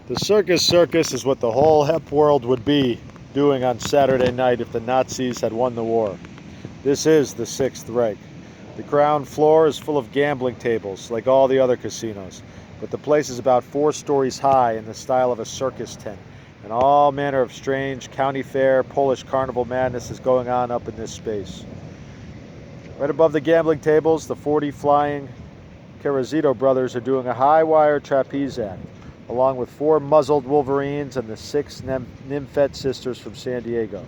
The Circus is what the whole hep world would be doing on Saturday night if the Nazis had won the war. This is the Sixth Reich. The ground floor is full of gambling tables, like all the other casinos, but the place is about 4 stories high in the style of a circus tent, and all manner of strange county fair, Polish carnival madness is going on up in this space. Right above the gambling tables, the 40 flying Carrazito brothers are doing a high wire trapeze act, along with 4 muzzled Wolverines and the 6 Nymphette sisters from San Diego.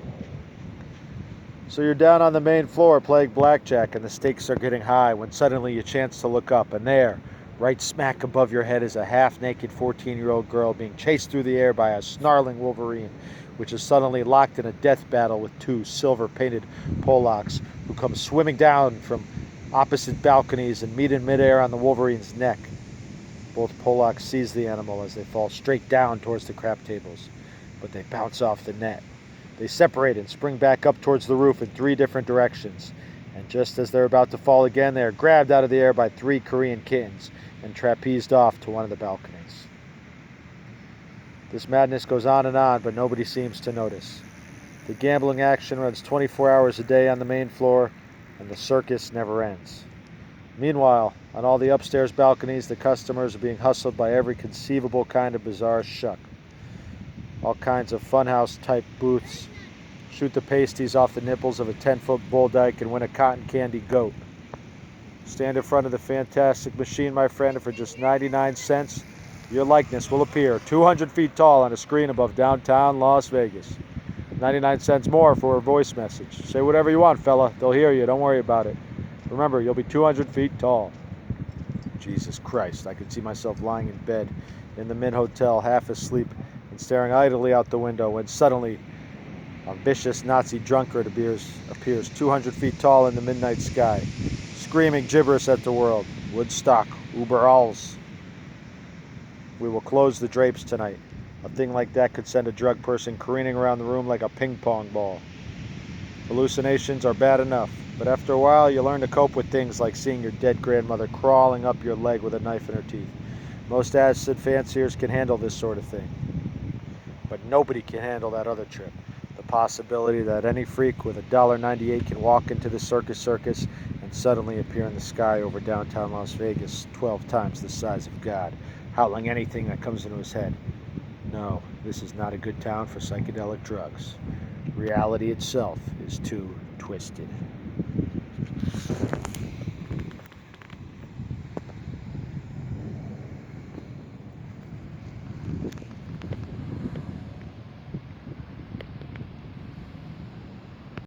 So you're down on the main floor playing blackjack, and the stakes are getting high when suddenly you chance to look up, and there, right smack above your head, is a half-naked 14-year-old girl being chased through the air by a snarling Wolverine, which is suddenly locked in a death battle with 2 silver-painted Polacks who come swimming down from opposite balconies and meet in midair on the Wolverine's neck. Both Polacks seize the animal as they fall straight down towards the crap tables, but they bounce off the net. They separate and spring back up towards the roof in 3 different directions, and just as they're about to fall again, they are grabbed out of the air by 3 Korean kittens and trapezed off to one of the balconies. This madness goes on, but nobody seems to notice. The gambling action runs 24 hours a day on the main floor, and the circus never ends. Meanwhile, on all the upstairs balconies, the customers are being hustled by every conceivable kind of bizarre shuck. All kinds of funhouse-type booths. Shoot the pasties off the nipples of a 10-foot bull dyke and win a cotton candy goat. Stand in front of the fantastic machine, my friend, and for just 99 cents, your likeness will appear 200 feet tall on a screen above downtown Las Vegas. 99 cents more for a voice message. Say whatever you want, fella. They'll hear you. Don't worry about it. Remember, you'll be 200 feet tall. Jesus Christ, I could see myself lying in bed in the Mint Hotel, half asleep, and staring idly out the window when suddenly a vicious Nazi drunkard appears 200 feet tall in the midnight sky, screaming gibberish at the world. Woodstock, Uberalls. We will close the drapes tonight. A thing like that could send a drug person careening around the room like a ping pong ball. Hallucinations are bad enough, but after a while you learn to cope with things like seeing your dead grandmother crawling up your leg with a knife in her teeth. Most acid fanciers can handle this sort of thing. But nobody can handle that other trip. The possibility that any freak with $1.98 can walk into the circus and suddenly appear in the sky over downtown Las Vegas, 12 times the size of God, howling anything that comes into his head. No, this is not a good town for psychedelic drugs. Reality itself is too twisted.